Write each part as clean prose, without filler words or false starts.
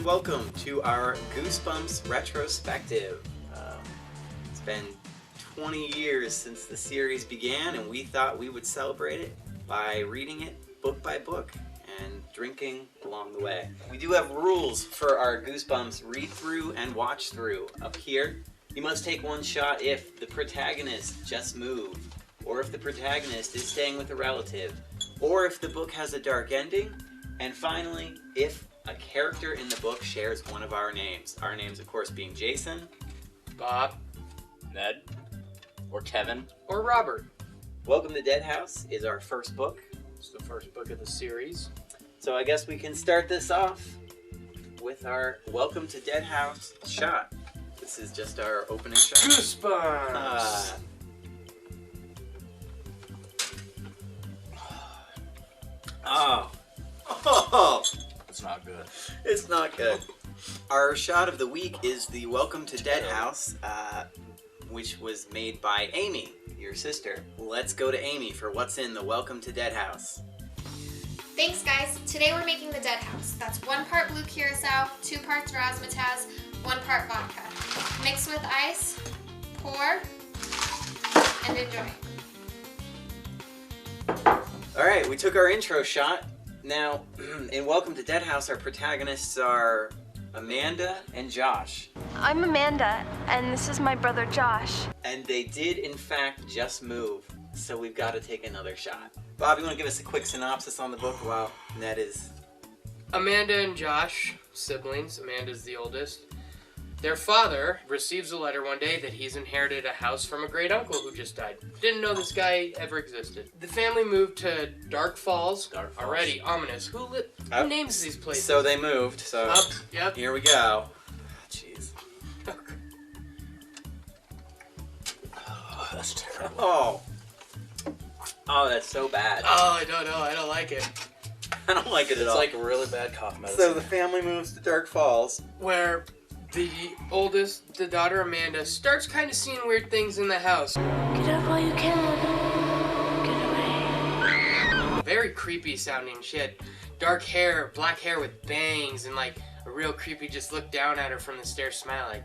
and welcome to our Goosebumps retrospective. It's been 20 years since the series began, and we thought we would celebrate it by reading it book by book and drinking along the way. We do have rules for our Goosebumps read-through and watch-through. Up here, you must take one shot if the protagonist just moved, or if the protagonist is staying with a relative, or if the book has a dark ending, and finally, if a character in the book shares one of our names. Our names, of course, being Jason, Bob, Ned, or Kevin, or Robert. Welcome to Dead House is our first book. It's the first book of the series. So I guess we can start this off with our Welcome to Dead House shot. This is just our opening shot. Goosebumps! Oh, it's not good. it's not good. Our shot of the week is the Welcome to Dead House, which was made by Amy, your sister. Let's go to Amy for what's in the Welcome to Dead House. Thanks guys, today we're making the Dead House. That's 1 part blue curacao, 2 parts razzmatazz, 1 part vodka. Mix with ice, pour, and enjoy. Alright, we took our intro shot. Now, in Welcome to Dead House, our protagonists are Amanda and Josh. I'm Amanda, and this is my brother Josh. And they did, in fact, just move, so we've got to take another shot. Bob, you want to give us a quick synopsis on the book while Ned is... Amanda and Josh, siblings, Amanda's the oldest. Their father receives a letter one day that he's inherited a house from a great uncle who just died. Didn't know this guy ever existed. The family moved to Dark Falls. Already ominous. Who names these places? So they moved, so Yep. Here we go. Jeez. Oh, that's terrible. Oh, that's so bad. Oh, I don't know. I don't like it. I don't like it at all. It's like really bad cough medicine. So the family moves to Dark Falls. Where the oldest, the daughter Amanda, starts kind of seeing weird things in the house. Get up while you can. Get away. Very creepy sounding. She had dark hair, black hair with bangs, and like a real creepy just look down at her from the stairs, smile like.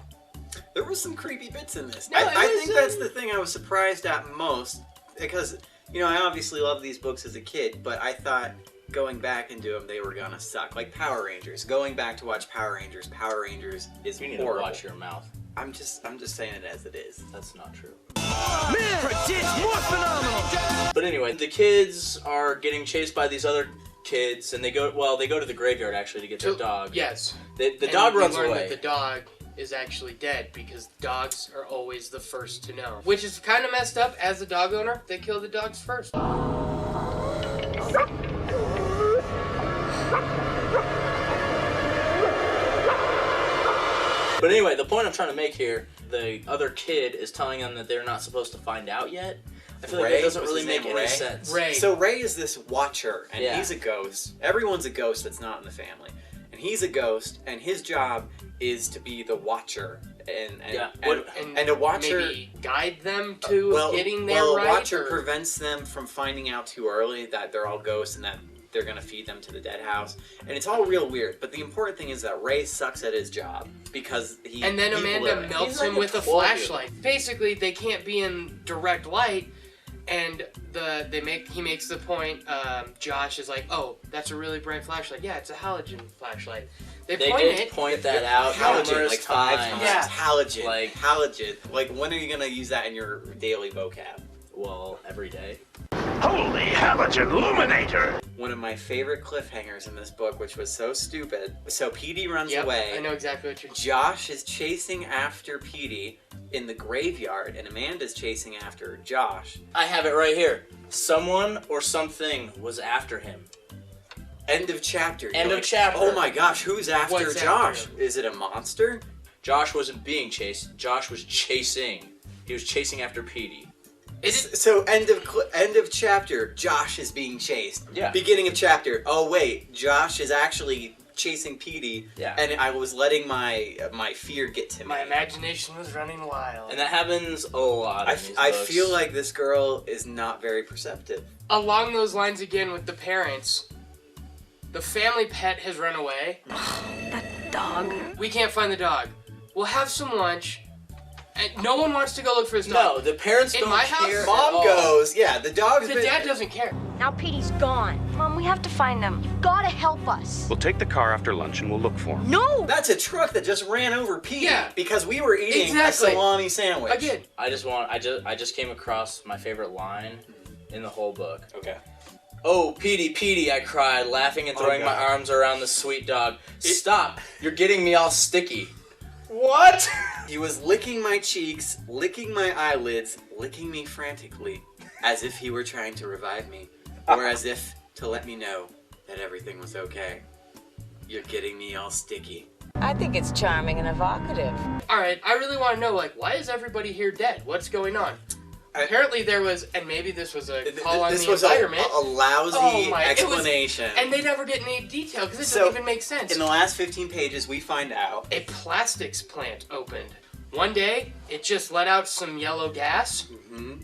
There was some creepy bits in this. No, I think that's the thing I was surprised at most, because, you know, I obviously loved these books as a kid, but I thought going back into them, they were gonna suck. Like Power Rangers. Going back to watch Power Rangers is You need horrible. to watch your mouth. I'm just saying it as it is. That's not true. Man, it's more phenomenal! But anyway, the kids are getting chased by these other kids, and they go to the graveyard actually to get their dog. Yes. The And dog we runs learn away. That the dog is actually dead because dogs are always the first to know. Which is kind of messed up. As a dog owner, they kill the dogs first. But anyway, the point I'm trying to make here, the other kid is telling them that they're not supposed to find out yet. I feel like Ray? that doesn't What's really his make name, any Ray? sense. Ray. So Ray is this watcher, and Yeah. he's a ghost. Everyone's a ghost that's not in the family. And he's a ghost, and his job is to be the watcher. And a watcher... Maybe guide them to getting there well, right. a watcher or- prevents them from finding out too early that they're all ghosts and that they're going to feed them to the dead house. And it's all real weird. But the important thing is that Ray sucks at his job because he... And then he blew Amanda it. melts He's like him a with a 12-year-old. flashlight. Basically, they can't be in direct light, and he makes the point. Josh is like, "Oh, that's a really bright flashlight. Yeah, it's a halogen flashlight." They did point that out Halogen, numerous like 5 times. times. Yeah. Halogen. Like- halogen. Like, when are you going to use that in your daily vocab? Well, every day. Holy halogen illuminator! One of my favorite cliffhangers in this book, which was so stupid. So Petey runs Yep, away. I know exactly what you're. Josh is chasing after Petey in the graveyard, and Amanda's chasing after Josh. I have it right here. Someone or something was after him. End of chapter. End You're of chapter. Oh my gosh, who's after What's after Josh? him? Is it a monster? Josh wasn't being chased. Josh was chasing. He was chasing after Petey. So end of chapter, Josh is being chased. Yeah. Beginning of chapter, oh wait, Josh is actually chasing Petey. Yeah. And I was letting my fear get to me. My imagination was running wild. And that happens a lot in these I books. feel like this girl is not very perceptive. Along those lines again with the parents, the family pet has run away. That dog. We can't find the dog. We'll have some lunch. And no one wants to go look for his dog. No, the parents In don't my house, care. Mom at all. goes, yeah, the dog's The been... dad doesn't care. Now Petey's gone. Mom, we have to find him. You've got to help us. We'll take the car after lunch and we'll look for him. No! That's a truck that just ran over Pete. Yeah. Because we were eating Exactly. a salami sandwich. Again. I just came across my favorite line in the whole book. Okay. Oh, Petey, I cried, laughing and throwing my God. arms around the sweet dog. Stop! You're getting me all sticky. What? He was licking my cheeks, licking my eyelids, licking me frantically, as if he were trying to revive me, or as if to let me know that everything was okay. You're getting me all sticky. I think it's charming and evocative. All right, I really want to know, like, why is everybody here dead? What's going on? Apparently there was, and maybe this was a call on This the was environment. a lousy Oh my- it was- explanation. And they never get any detail because it So, doesn't even make sense. In the last 15 pages, we find out. A plastics plant opened. One day, it just let out some yellow gas,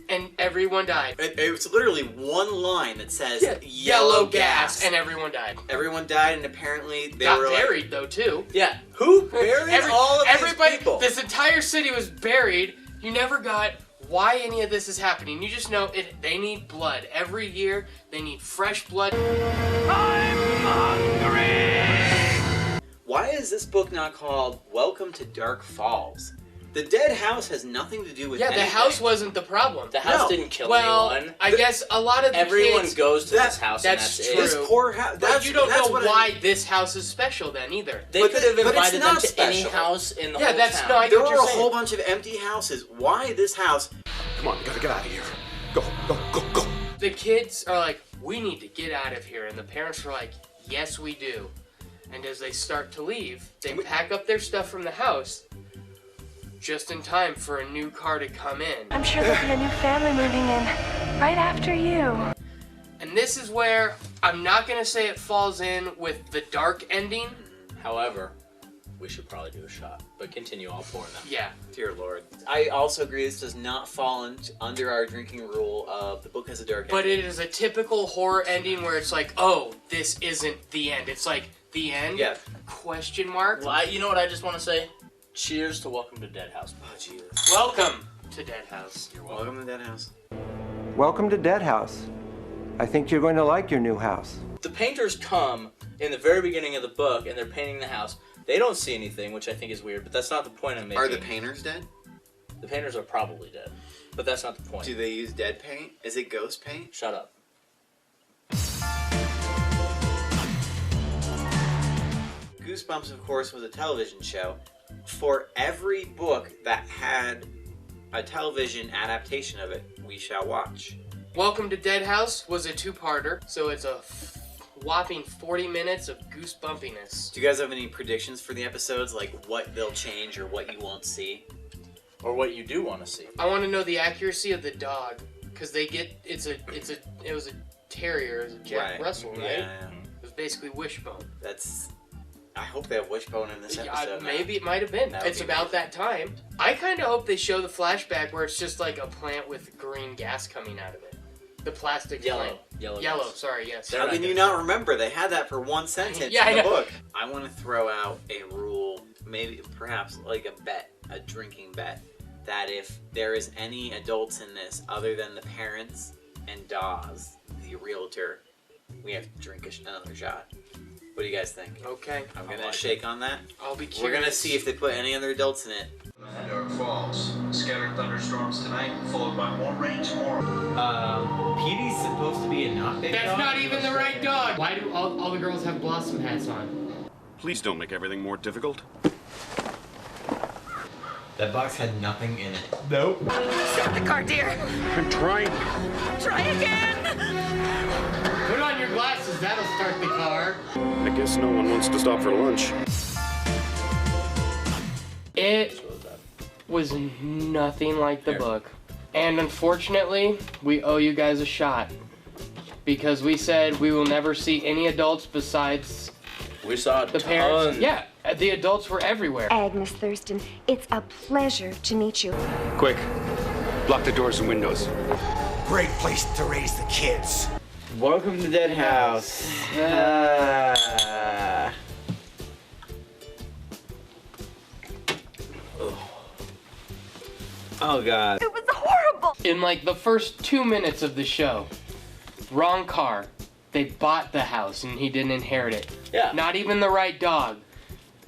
and everyone died. It's literally one line that says Yellow gas, and everyone died. Everyone died, and apparently they Got were like, buried though too. Yeah, who buried all of everybody, these people? This entire city was buried. You never got why any of this is happening. You just know it. They need blood every year. They need fresh blood. Why is this book not called Welcome to Dark Falls? The dead house has nothing to do with Yeah, the anything. house wasn't the problem. The house No. didn't kill Well, anyone. I guess a lot of the Everyone kids, goes to That- this house and that's that's true. it. This poor house. But you don't know what why this house is special then either. They But could the- have but it's invited them not to any special. house in the Yeah, whole that's- town. no, I There get what were you're a saying. whole bunch of empty houses. Why this house? Come on, we gotta get out of here. Go, go, go, go. The kids are like, we need to get out of here. And the parents are like, yes, we do. And as they start to leave, they pack up their stuff from the house just in time for a new car to come in. I'm sure there'll be a new family moving in right after you. And this is where I'm not going to say it falls in with the dark ending. However, we should probably do a shot. But continue, I'll pour them. Yeah. Dear Lord. I also agree this does not fall under our drinking rule of the book has a dark But ending. it is a typical horror ending where it's like, oh, this isn't the end. It's like, the end? Yeah. Question mark? Well, you know what I just want to say? Cheers to Welcome to Dead House. Oh, Jesus. Welcome to Dead House. You're welcome. Welcome to Dead House. Welcome to Dead House. I think you're going to like your new house. The painters come in the very beginning of the book and they're painting the house. They don't see anything, which I think is weird, but that's not the point I'm making. Are the painters dead? The painters are probably dead, but that's not the point. Do they use dead paint? Is it ghost paint? Shut up. Goosebumps, of course, was a television show. For every book that had a television adaptation of it, we shall watch. Welcome to Dead House was a two-parter, so it's a whopping 40 minutes of goosebumpiness. Do you guys have any predictions for the episodes, like what they'll change or what you won't see? Or what you do want to see. I want to know the accuracy of the dog, because they get it was a terrier, it was a Jack Right. Russell, right? Yeah. It was basically Wishbone. I hope they have Wishbone in this episode. now. Maybe it might have been. That would It's be about that time. I kind of hope they show the flashback where it's just like a plant with green gas coming out of it. The plastic Yellow. plant. Yellow. Sorry, yes. They're How not can you gonna- not remember? They had that for one sentence Yeah, in I the know. book. I want to throw out a rule, maybe perhaps like a bet, a drinking bet, that if there is any adults in this other than the parents and Dawes, the realtor, we have to drink another shot. What do you guys think? Okay. I'm gonna shake on that. I'll be curious. We're gonna see if they put any other adults in it. Dark Falls. Scattered thunderstorms tonight, followed by more rain tomorrow. Petey's supposed to be a not big That's not even the right dog. Why do all the girls have blossom hats on? Please don't make everything more difficult. That box had nothing in it. Start the car, dear. I'm trying. Try again. Put on your glasses. That'll start the car. I guess no one wants to stop for lunch. It was nothing like the book. And unfortunately, we owe you guys a shot. Because we said we will never see any adults besides We saw the parents. tons. Yeah, the adults were everywhere. Agnes Thurston, it's a pleasure to meet you. Quick, block the doors and windows. Great place to raise the kids. Welcome to Dead House. Oh God. It was horrible. In like the first 2 minutes of the show, wrong car. They bought the house and he didn't inherit it. Yeah. Not even the right dog.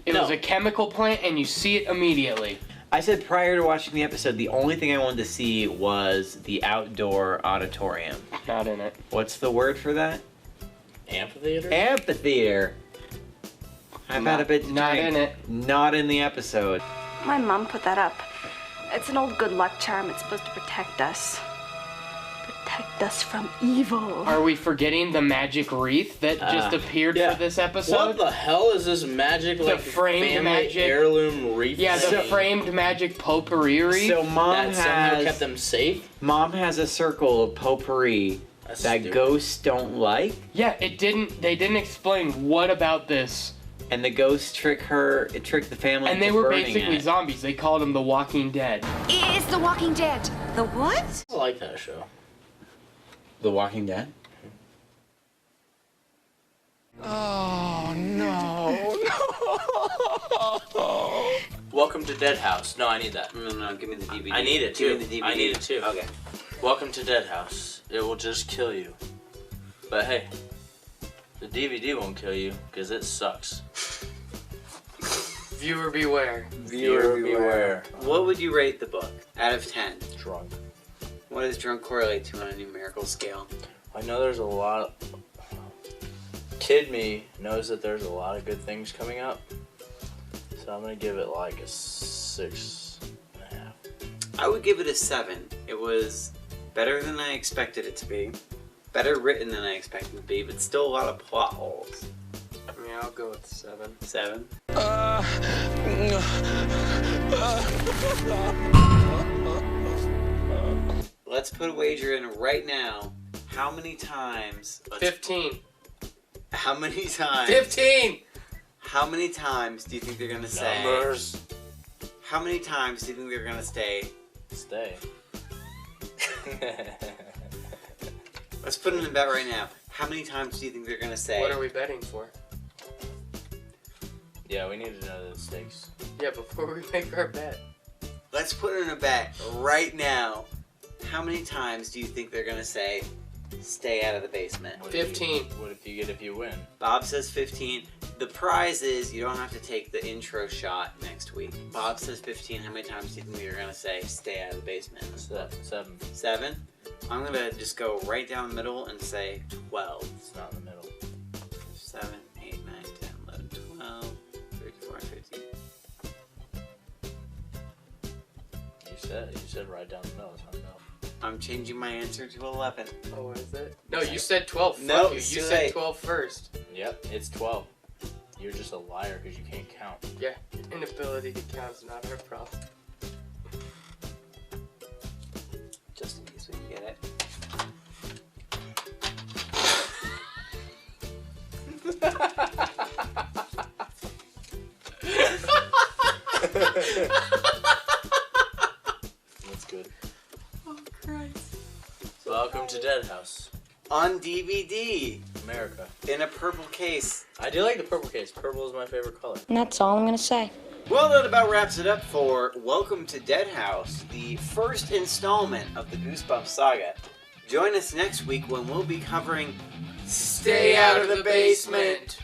It No. was a chemical plant and you see it immediately. I said prior to watching the episode, the only thing I wanted to see was the outdoor auditorium. Not in it. What's the word for that? Amphitheater? Amphitheater. I've had a bit to Not drink. in it. Not in the episode. My mom put that up. It's an old good luck charm. It's supposed to protect us. Protect us from evil. Are we forgetting the magic wreath that just appeared yeah. for this episode? What the hell is this magic, like, framed family magic- heirloom wreath? Yeah, the thing framed magic potpourri wreath. So mom that somehow has kept them safe? Mom has a circle of potpourri That's that stupid. ghosts don't like, Yeah, they didn't explain what about this. and the ghosts trick her. It tricked the family. And they into were burning basically it. zombies. They called them the Walking Dead. It's The Walking Dead. The what? I like that show. The Walking Dead. Oh, no. Welcome to Dead House. No, I need that. No, give me the DVD. I need it too. Give me the DVD. I need it too. Okay. Welcome to Dead House. It will just kill you. But hey, the DVD won't kill you because it sucks. Viewer beware. Viewer beware. What would you rate the book out of 10? Drunk. What does drunk correlate to on a numerical scale? I know there's a lot. Kid me knows that there's a lot of good things coming up, so I'm gonna give it like a 6.5. I would give it a 7. It was better than I expected it to be. Better written than I expected it to be, but still a lot of plot holes. Yeah, I'll go with 7. 7. Let's put a wager in right now. How many times? 15. How many times? 15! How many times do you think they're gonna say? Numbers. How many times do you think they're gonna stay? Stay. Let's put in a bet right now. How many times do you think they're gonna say? What are we betting for? Yeah, we need to know the stakes. Yeah, before we make our bet. Let's put in a bet right now. How many times do you think they're gonna say, stay out of the basement? What 15. What if you get if you win? Bob says 15. The prize is you don't have to take the intro shot next week. Bob says 15. How many times do you think you're gonna say, stay out of the basement? 7. 7? I'm gonna just go right down the middle and say 12. It's not in the middle. 7, 8, 9, 10, 11, 12, 34, 15. You said right down the middle. It's not the middle. I'm changing my answer to 11. Oh, what is it? No, you said 12. Fuck No, you. You it's too said late. 12 first. Yep, it's 12. You're just a liar because you can't count. Yeah, inability to count is not our problem. Just in case we can get it. That's good. Oh, Christ. Welcome to Dead House. On DVD, America. in a purple case. I do like the purple case. Purple is my favorite color. And that's all I'm gonna say. Well, that about wraps it up for Welcome to Dead House, the first installment of the Goosebumps saga. Join us next week when we'll be covering Stay out of the basement.